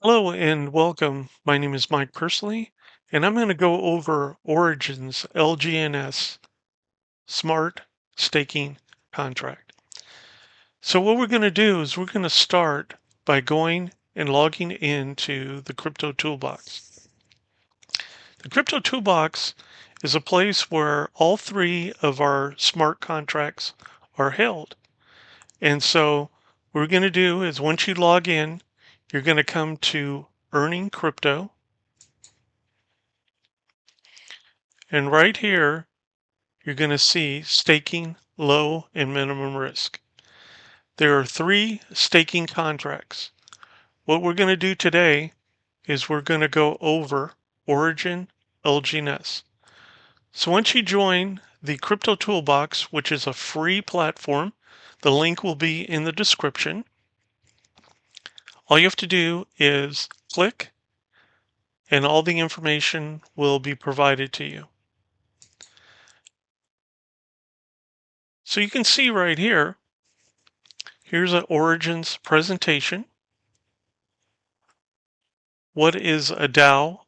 Hello and welcome. My name is Mike Pursley, and I'm going to go over Origin's LGNS Smart Staking Contract. So what we're going to do is we're going to start by going and logging into the Crypto Toolbox. The Crypto Toolbox is a place where all three of our smart contracts are held. And so what we're going to do is once you log in, you're going to come to Earning Crypto. And right here, you're going to see staking, low, and minimum risk. There are three staking contracts. What we're going to do today is we're going to go over Origin LGNS. So once you join the Crypto Toolbox, which is a free platform, the link will be in the description. All you have to do is click and all the information will be provided to you. So you can see right here, here's an Origin's presentation. What is a DAO?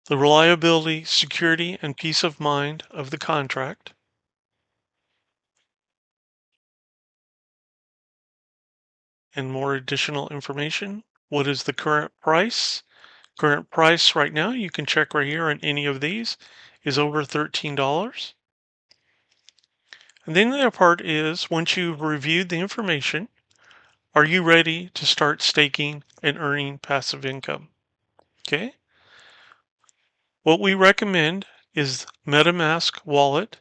The reliability, security, and peace of mind of the contract. And more additional information. What is the current price? Current price right now, you can check right here on any of these, is over $13. And then the other part is, once you've reviewed the information, are you ready to start staking and earning passive income? Okay. What we recommend is MetaMask wallet.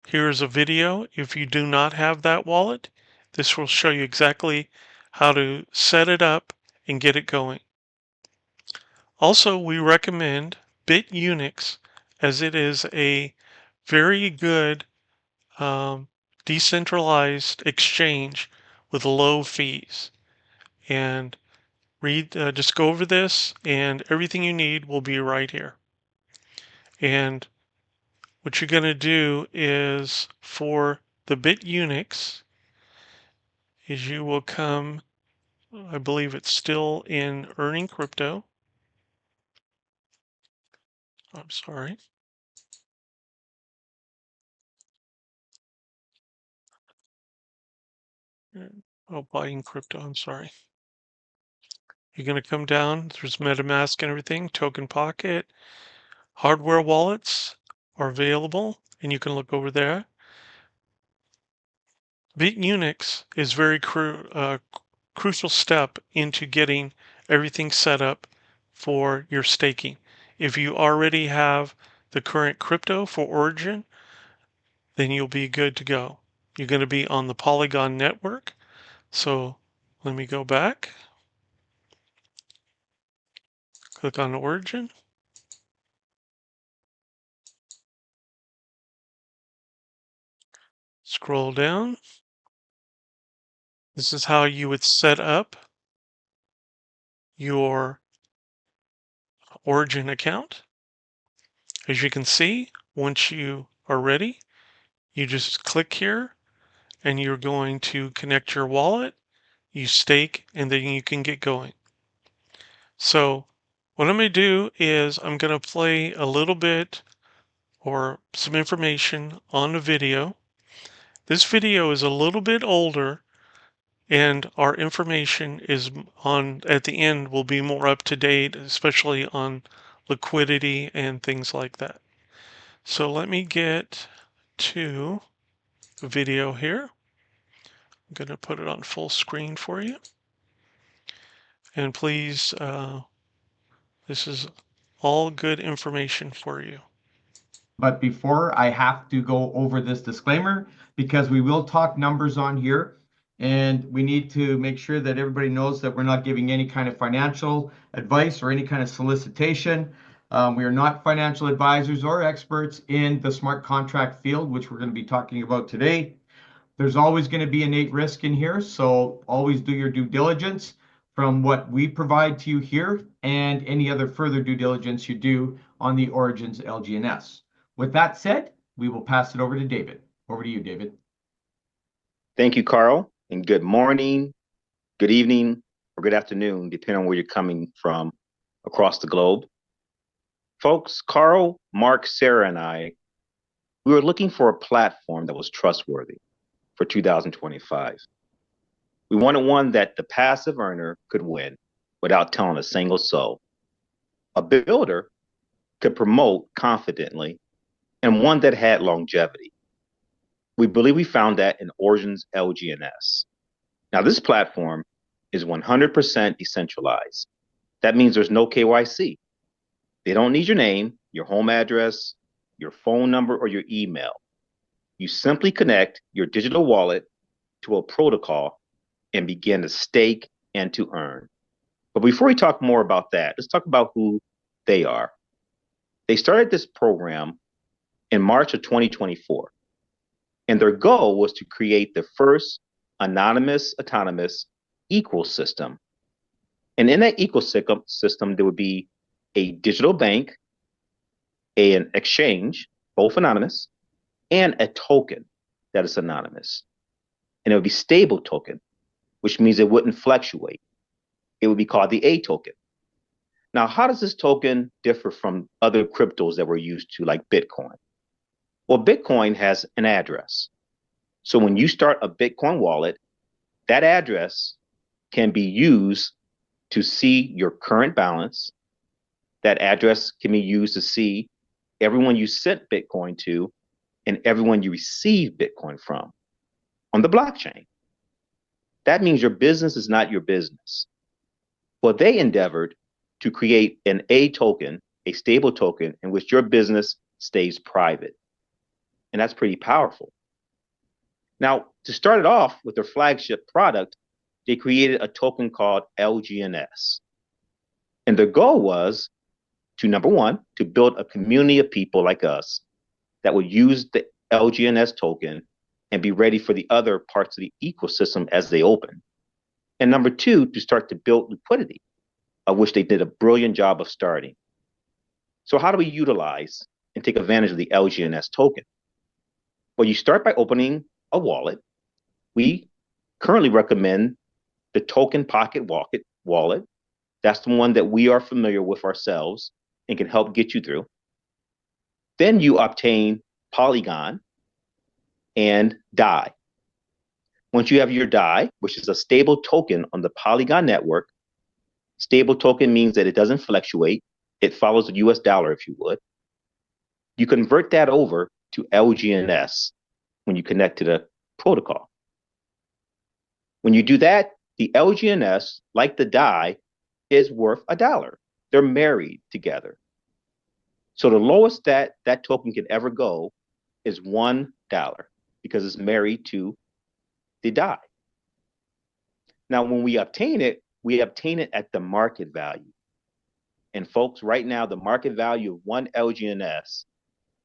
Here's a video. If you do not have that wallet, this will show you exactly how to set it up and get it going. Also, we recommend BitUnix as it is a very good decentralized exchange with low fees. And just go over this and everything you need will be right here. And what you're going to do is for the BitUnix is you will come, I believe it's still in Earning Crypto. I'm sorry. Oh, buying crypto, I'm sorry. You're going to come down, there's MetaMask and everything, Token Pocket, hardware wallets are available, and you can look over there. BitUnix is very crucial step into getting everything set up for your staking. If you already have the current crypto for Origin, then you'll be good to go. You're going to be on the Polygon network. So let me go back. Click on Origin. Scroll down. This is how you would set up your Origin account. As you can see, once you are ready, you just click here and you're going to connect your wallet, you stake, and then you can get going. So what I'm going to do is I'm going to play a little bit or some information on a video. This video is a little bit older and our information is on at the end will be more up to date, especially on liquidity and things like that. So let me get to the video here. I'm going to put it on full screen for you. And please, this is all good information for you. But before I have to go over this disclaimer, because we will talk numbers on here, and we need to make sure that everybody knows that we're not giving any kind of financial advice or any kind of solicitation. We are not financial advisors or experts in the smart contract field, which we're going to be talking about today. There's always going to be innate risk in here, so always do your due diligence from what we provide to you here and any other further due diligence you do on the Origins LGNS. With that said, we will pass it over to David. Over to you, David. Thank you, Carl, and good morning, good evening, or good afternoon, depending on where you're coming from across the globe. Folks, Carl, Mark, Sarah, and I, we were looking for a platform that was trustworthy for 2025. We wanted one that the passive earner could win without telling a single soul. A builder could promote confidently, and one that had longevity. We believe we found that in Origins LGNS. Now, this platform is 100% decentralized. That means there's no KYC. They don't need your name, your home address, your phone number, or your email. You simply connect your digital wallet to a protocol and begin to stake and to earn. But before we talk more about that, let's talk about who they are. They started this program in March of 2024, and their goal was to create the first anonymous, autonomous ecosystem. And in that ecosystem, there would be a digital bank, an exchange, both anonymous, and a token that is anonymous. And it would be stable token, which means it wouldn't fluctuate. It would be called the A token. Now, how does this token differ from other cryptos that we're used to, like Bitcoin? Well, Bitcoin has an address. So when you start a Bitcoin wallet, that address can be used to see your current balance. That address can be used to see everyone you sent Bitcoin to and everyone you received Bitcoin from on the blockchain. That means your business is not your business. Well, they endeavored to create an A token, a stable token, in which your business stays private. And that's pretty powerful. Now, to start it off with their flagship product, they created a token called LGNS. And their goal was to, number one, to build a community of people like us that would use the LGNS token and be ready for the other parts of the ecosystem as they open. And number two, to start to build liquidity, of which they did a brilliant job of starting. So how do we utilize and take advantage of the LGNS token? Well, you start by opening a wallet. We currently recommend the Token Pocket wallet. That's the one that we are familiar with ourselves and can help get you through. Then you obtain Polygon and DAI. Once you have your DAI, which is a stable token on the Polygon network, stable token means that it doesn't fluctuate. It follows the US dollar, if you would. You convert that over to LGNS when you connect to the protocol. When you do that, the LGNS, like the DAI, is worth $1. They're married together. So the lowest that token can ever go is $1 because it's married to the DAI. Now, when we obtain it at the market value. And folks, right now, the market value of one LGNS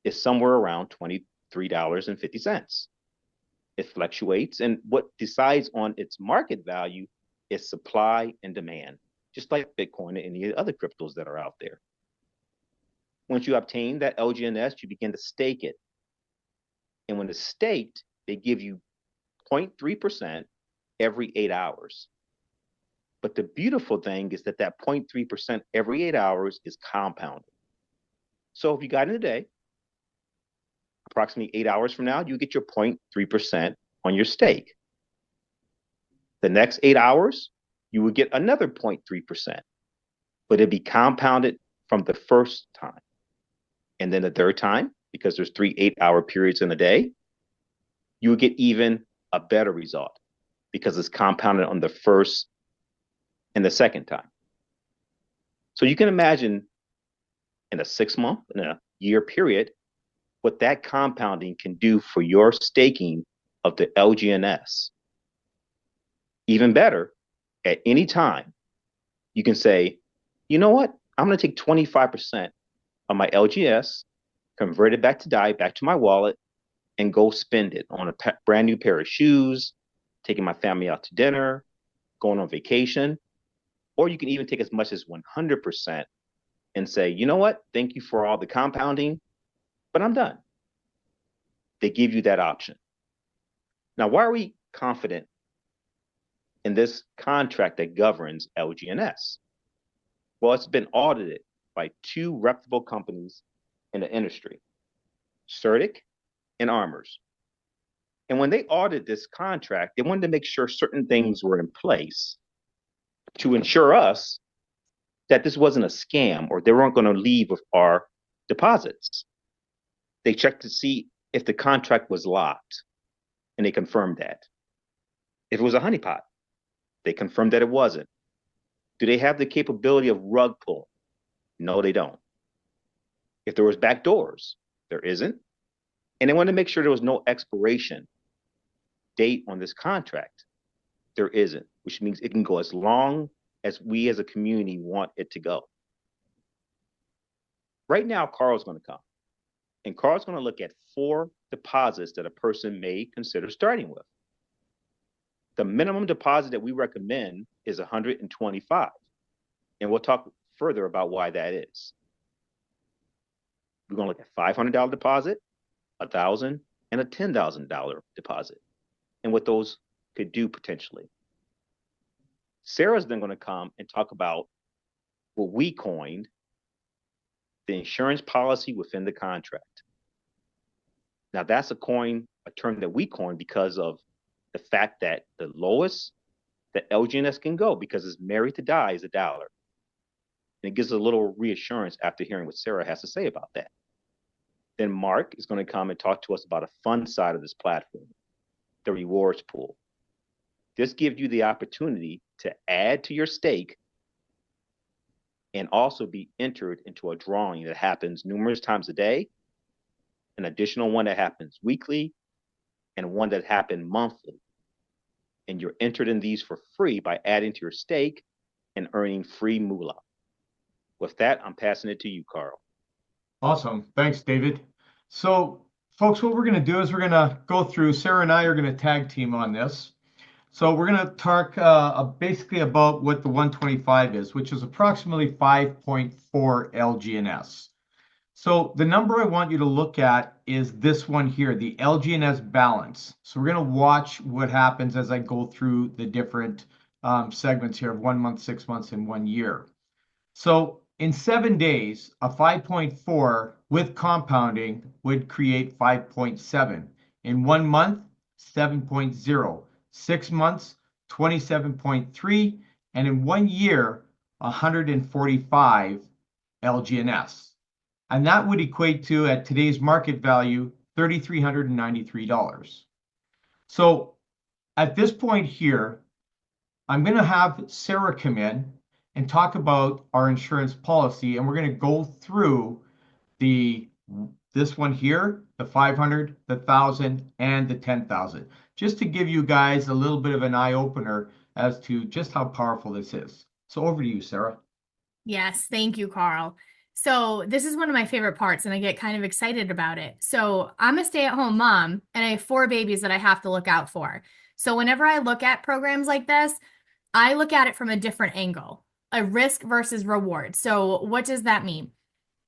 is somewhere around $23.50. It fluctuates, and what decides on its market value is supply and demand, just like Bitcoin and any other cryptos that are out there. Once you obtain that LGNS, you begin to stake it. And when it's staked, they give you 0.3% every 8 hours. But the beautiful thing is that 0.3% every 8 hours is compounded. So if you got in a day, approximately 8 hours from now, you get your 0.3% on your stake. The next 8 hours, you would get another 0.3%, but it'd be compounded from the first time. And then the third time, because there's 3 8-hour periods in a day, you would get even a better result because it's compounded on the first and the second time. So you can imagine in a 6-month, in a year period, what that compounding can do for your staking of the LGNS. Even better, at any time, you can say, you know what? I'm going to take 25% of my LGS, convert it back to DAI, back to my wallet, and go spend it on a brand new pair of shoes, taking my family out to dinner, going on vacation. Or you can even take as much as 100% and say, you know what? Thank you for all the compounding, but I'm done. They give you that option. Now, why are we confident in this contract that governs LGNS? Well, it's been audited by two reputable companies in the industry, Certic and Armors. And when they audited this contract, they wanted to make sure certain things were in place to ensure us that this wasn't a scam or they weren't going to leave with our deposits. They checked to see if the contract was locked, and they confirmed that. If it was a honeypot, they confirmed that it wasn't. Do they have the capability of rug pull? No, they don't. If there was back doors, there isn't. And they wanted to make sure there was no expiration date on this contract. There isn't, which means it can go as long as we as a community want it to go. Right now, Carl's going to come, and Carl's going to look at 4 deposits that a person may consider starting with. The minimum deposit that we recommend is $125, and we'll talk further about why that is. We're going to look at $500 deposit, $1,000, and a $10,000 deposit, and what those could do potentially. Sarah's then going to come and talk about what we coined the insurance policy within the contract. Now, that's a term that we coined because of the fact that the lowest that LGNS can go, because it's married to die, is $1. And it gives a little reassurance after hearing what Sarah has to say about that. Then Mark is going to come and talk to us about a fun side of this platform, the rewards pool. This gives you the opportunity to add to your stake and also be entered into a drawing that happens numerous times a day, an additional one that happens weekly, and one that happens monthly. And you're entered in these for free by adding to your stake and earning free moolah. With that, I'm passing it to you, Carl. Awesome. Thanks, David. So, folks, what we're going to do is we're going to go through, Sarah and I are going to tag team on this. So we're going to talk basically about what the 125 is, which is approximately 5.4 LGNS. So the number I want you to look at is this one here, the LGNS balance. So we're going to watch what happens as I go through the different segments here of 1 month, 6 months, and 1 year. So in 7 days, a 5.4 with compounding would create 5.7. In 1 month, 7.0. 6 months, 27.3, and in 1 year, 145 LGNS. And that would equate to, at today's market value, $3,393. So at this point here, I'm going to have Sarah come in and talk about our insurance policy, and we're going to go through this one here, the 500, the 1,000, and the 10,000, just to give you guys a little bit of an eye opener as to just how powerful this is. So over to you, Sarah. Yes, thank you, Carl. So this is one of my favorite parts, and I get kind of excited about it. So I'm a stay-at-home mom, and I have 4 babies that I have to look out for. So whenever I look at programs like this, I look at it from a different angle, a risk versus reward. So what does that mean?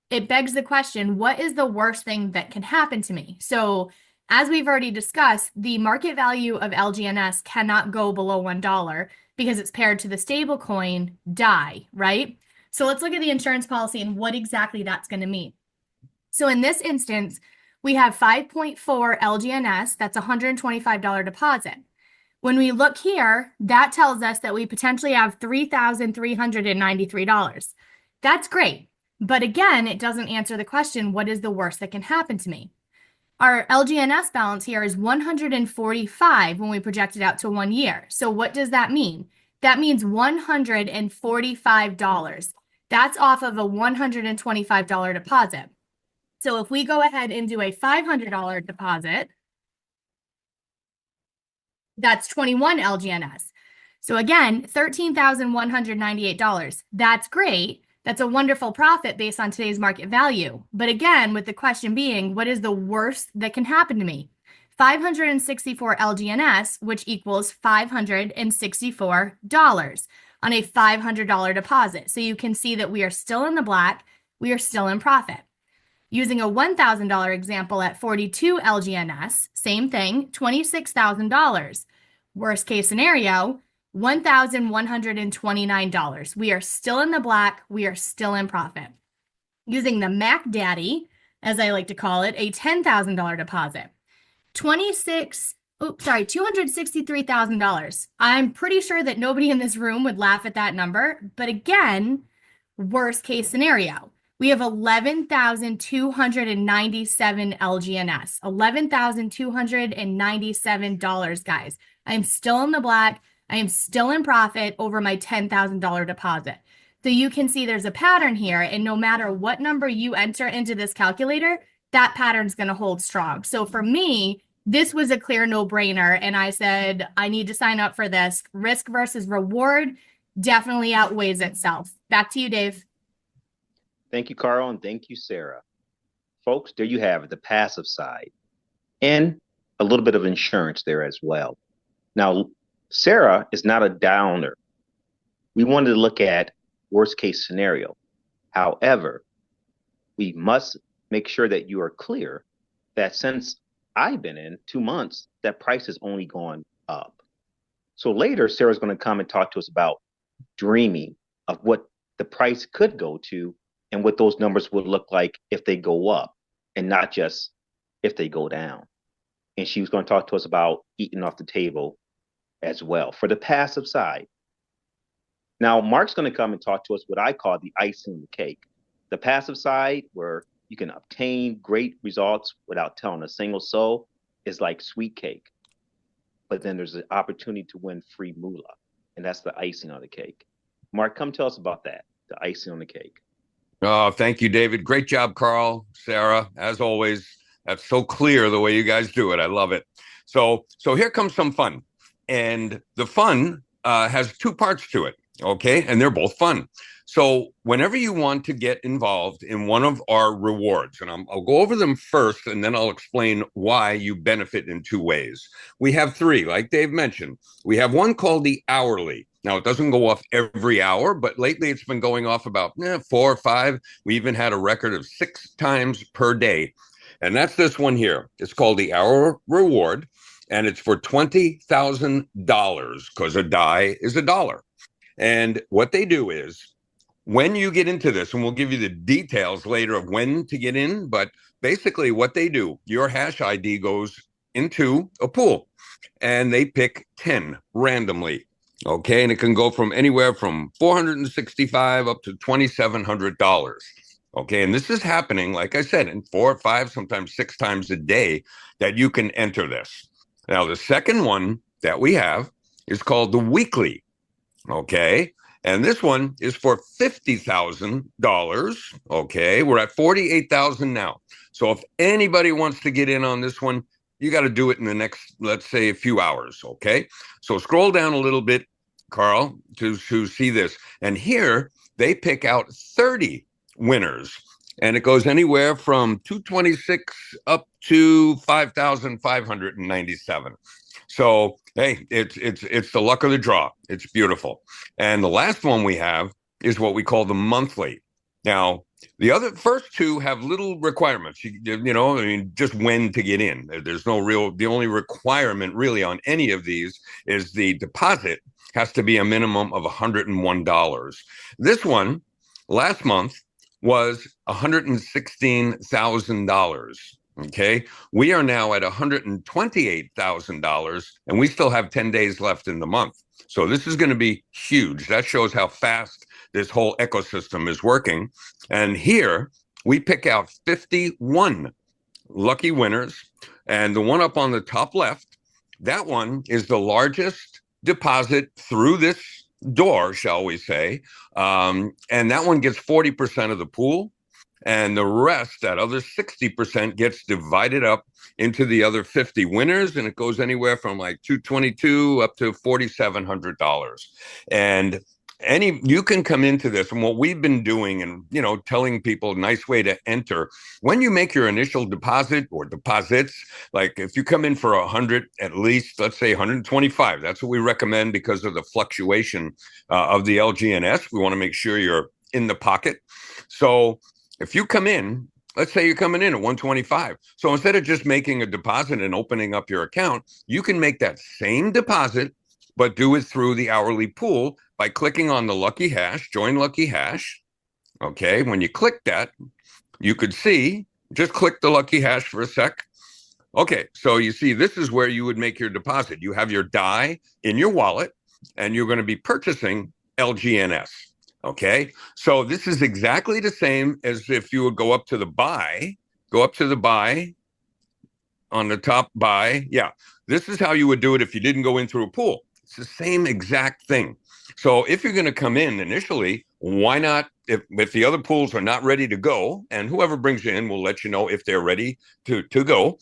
It begs the question, what is the worst thing that can happen to me? So as we've already discussed, the market value of LGNS cannot go below $1 because it's paired to the stable coin DAI, right? So let's look at the insurance policy and what exactly that's going to mean. So in this instance, we have 5.4 LGNS, that's $125 deposit. When we look here, that tells us that we potentially have $3,393. That's great. But again, it doesn't answer the question, what is the worst that can happen to me? Our LGNS balance here is 145 when we project it out to 1 year. So what does that mean? That means $145. That's off of a $125 deposit. So if we go ahead and do a $500 deposit, that's 21 LGNS. So again, $13,198. That's great. That's a wonderful profit based on today's market value. But again, with the question being, what is the worst that can happen to me? 564 LGNS, which equals $564 on a $500 deposit. So you can see that we are still in the black, we are still in profit. Using a $1,000 example at 42 LGNS, same thing, $26,000. Worst case scenario, $1,129. We are still in the black. We are still in profit. Using the Mac Daddy, as I like to call it, a $10,000 deposit. $263,000. I'm pretty sure that nobody in this room would laugh at that number, but again, worst case scenario. We have 11,297 LGNS, $11,297, guys. I'm still in the black. I am still in profit over my $10,000 deposit. So you can see there's a pattern here, and no matter what number you enter into this calculator, that pattern's going to hold strong. So for me, this was a clear no-brainer, and I said, I need to sign up for this. Risk versus reward definitely outweighs itself. Back to you, Dave. Thank you, Carl, and thank you, Sarah. Folks, there you have it, the passive side, and a little bit of insurance there as well. Now, Sarah is not a downer. We wanted to look at worst case scenario. However, we must make sure that you are clear that since I've been in 2 months, that price has only gone up. So later, Sarah's going to come and talk to us about dreaming of what the price could go to and what those numbers would look like if they go up and not just if they go down. And she was going to talk to us about eating off the table as well for the passive side. Now, Mark's going to come and talk to us what I call the icing on the cake. The passive side, where you can obtain great results without telling a single soul, is like sweet cake. But then there's an opportunity to win free moolah, and that's the icing on the cake. Mark, come tell us about that, the icing on the cake. Oh, thank you, David. Great job, Carl, Sarah. As always, that's so clear the way you guys do it. I love it. So here comes some fun. And the fun has two parts to it, okay? And they're both fun. So whenever you want to get involved in one of our rewards, and I'll go over them first, and then I'll explain why you benefit in two ways. We have three, like Dave mentioned. We have one called the hourly. Now, it doesn't go off every hour, but lately it's been going off about 4 or 5. We even had a record of 6 times per day. And that's this one here. It's called the Hour Reward, and it's for $20,000 because a die is a dollar. And what they do is, when you get into this, and we'll give you the details later of when to get in, but basically what they do, your hash ID goes into a pool, and they pick 10 randomly. Okay, and it can go from anywhere from $465 up to $2,700. Okay, and this is happening, like I said, in 4 or 5, sometimes 6 times a day that you can enter this. Now, the second one that we have is called the weekly. Okay, and this one is for $50,000. Okay, we're at $48,000 now. So if anybody wants to get in on this one, you got to do it in the next, let's say, a few hours. Okay, so scroll down a little bit, Carl, to see this. And here they pick out 30 winners, and it goes anywhere from 226 up to 5,597. So hey, it's the luck of the draw. It's beautiful. And the last one we have is what we call the monthly. Now, the first two have little requirements. You know, I mean, just when to get in. There's no real. The only requirement really on any of these is the deposit has to be a minimum of $101. This one last month was $116,000. Okay, we are now at $128,000, and we still have 10 days left in the month. So this is going to be huge. That shows how fast this whole ecosystem is working. And here we pick out 51 lucky winners, and the one up on the top left, that one is the largest deposit through this door, shall we say, and that one gets 40% of the pool, and the rest, that other 60%, gets divided up into the other 50 winners, and it goes anywhere from like $222 up to $4,700. And you can come into this, and what we've been doing, and telling people a nice way to enter when you make your initial deposit or deposits. Like if you come in for 100, at least, let's say 125, that's what we recommend because of the fluctuation of the LGNS. We want to make sure you're in the pocket. So if you come in, let's say you're coming in at 125. So instead of just making a deposit and opening up your account, you can make that same deposit, but do it through the hourly pool by clicking on the lucky hash, join lucky hash. Okay, when you click that, you could see, just click the lucky hash for a sec. Okay, so you see, this is where you would make your deposit. You have your die in your wallet, and you're going to be purchasing LGNS. Okay, so this is exactly the same as if you would go up to the buy on the top buy. Yeah, this is how you would do it if you didn't go in through a pool. It's the same exact thing. So if you're going to come in initially, why not? If the other pools are not ready to go, and whoever brings you in will let you know if they're ready to go,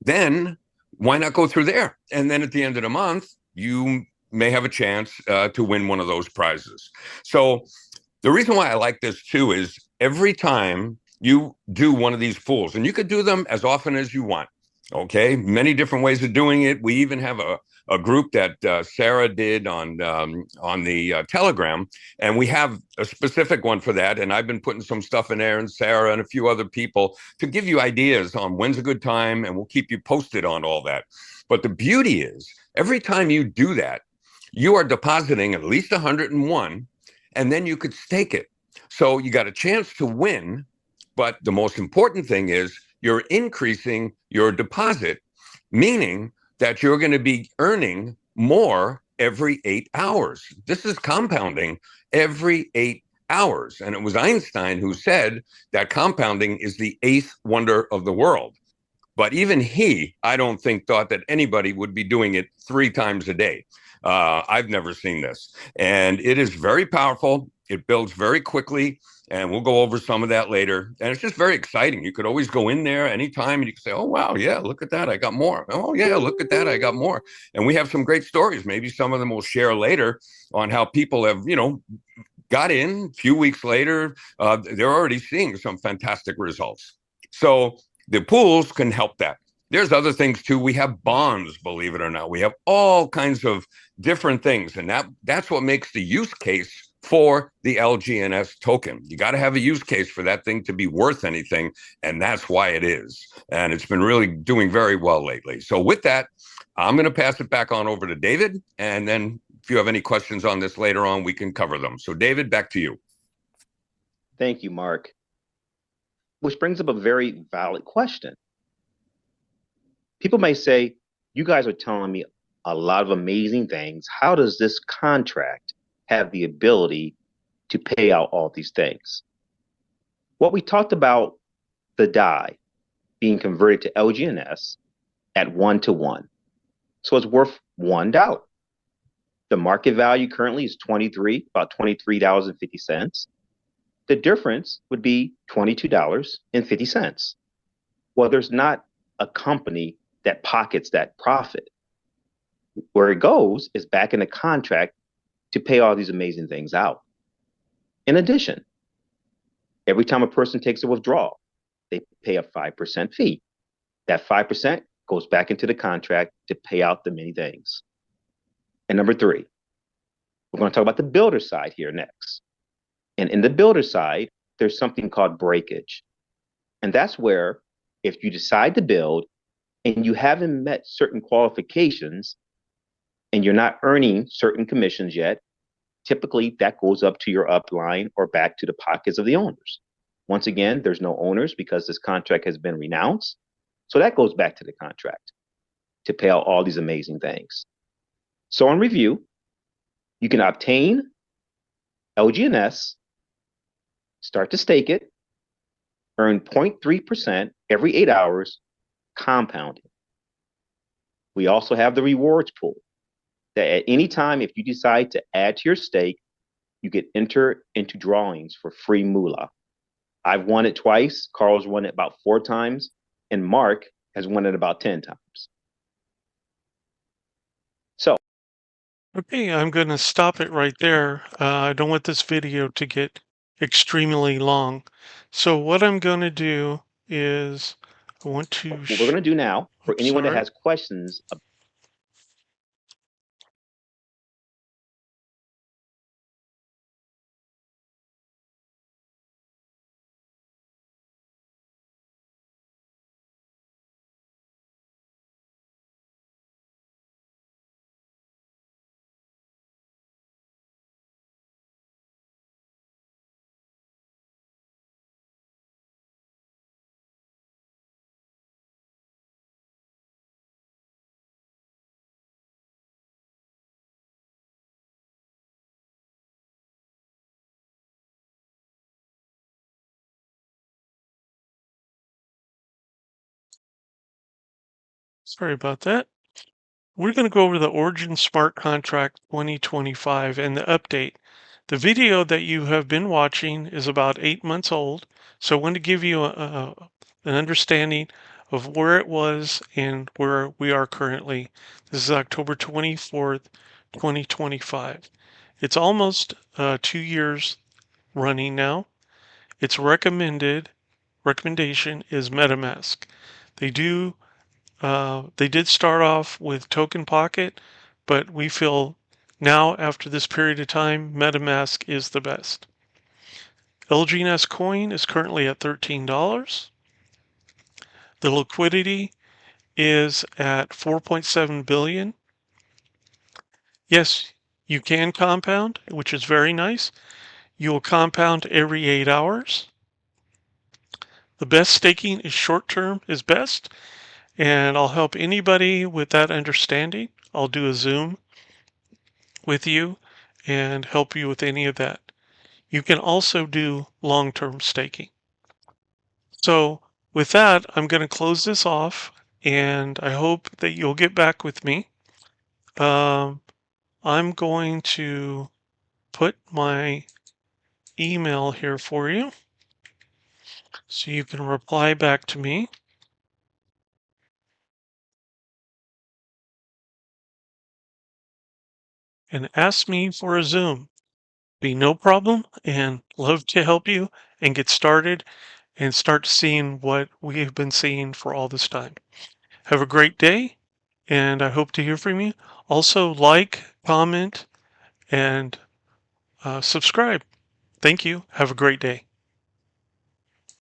then why not go through there? And then at the end of the month, you may have a chance to win one of those prizes. So the reason why I like this too is every time you do one of these pools, and you could do them as often as you want. Okay, many different ways of doing it. We even have a group that Sarah did on the Telegram, and we have a specific one for that. And I've been putting some stuff in there, and Sarah and a few other people to give you ideas on when's a good time, and we'll keep you posted on all that. But the beauty is, every time you do that, you are depositing at least 101, and then you could stake it. So you got a chance to win, but the most important thing is you're increasing your deposit, meaning that you're going to be earning more every 8 hours. This is compounding every 8 hours. And it was Einstein who said that compounding is the eighth wonder of the world. But even he, I don't think, thought that anybody would be doing it 3 times a day. I've never seen this. And it is very powerful. It builds very quickly. And we'll go over some of that later. And it's just very exciting. You could always go in there anytime and you can say, oh, wow, yeah, look at that. I got more. Oh, yeah, look at that. I got more. And we have some great stories. Maybe some of them we'll share later on how people have, got in a few weeks later. They're already seeing some fantastic results. So the pools can help that. There's other things too. We have bonds, believe it or not. We have all kinds of different things. And that's what makes the use case for the LGNS token. You got to have a use case for that thing to be worth anything. And that's why it is. And it's been really doing very well lately. So with that, I'm going to pass it back on over to David. And then if you have any questions on this later on, we can cover them. So David, back to you. Thank you, Mark. Which brings up a very valid question. People may say, you guys are telling me a lot of amazing things. How does this contract have the ability to pay out all these things? What we talked about, the DAI being converted to LGNS at 1-to-1. So it's worth $1. The market value currently is about $23.50. The difference would be $22.50. Well, there's not a company that pockets that profit. Where it goes is back in the contract to pay all these amazing things out. In addition, every time a person takes a withdrawal, they pay a 5% fee. That 5% goes back into the contract to pay out the many things. And number 3, we're going to talk about the builder side here next. And in the builder side, there's something called breakage. And that's where if you decide to build and you haven't met certain qualifications and you're not earning certain commissions yet, typically that goes up to your upline or back to the pockets of the owners. Once again, there's no owners because this contract has been renounced. So that goes back to the contract to pay out all these amazing things. So in review, you can obtain LGNS, start to stake it, earn 0.3% every 8 hours, compounding. We also have the rewards pool that at any time, if you decide to add to your stake, you get enter into drawings for free moolah. I've won it twice. Carl's won it about 4 times, and Mark has won it about 10 times. So, Okay, I'm going to stop it right there. I don't want this video to get extremely long. So what I'm going to do is I want to... what we're going to do now, for anyone that sorry. has questions Sorry about that. We're going to go over the Origin Smart Contract 2025 and the update. The video that you have been watching is about 8 months old, so I want to give you an understanding of where it was and where we are currently. This is October 24th, 2025. It's almost 2 years running now. Its recommendation is MetaMask. They did start off with Token Pocket, but we feel now after this period of time, MetaMask is the best. LGNS coin is currently at $13. The liquidity is at 4.7 billion. Yes, you can compound, which is very nice. You will compound every 8 hours. The best staking is short term is best, and I'll help anybody with that understanding. I'll do a Zoom with you and help you with any of that. You can also do long-term staking. So with that, I'm going to close this off, and I hope that you'll get back with me. I'm going to put my email here for you so you can reply back to me. And ask me for a Zoom. Be no problem, and love to help you and get started and start seeing what we have been seeing for all this time. Have a great day, and I hope to hear from you. Also, like, comment, and subscribe. Thank you. Have a great day.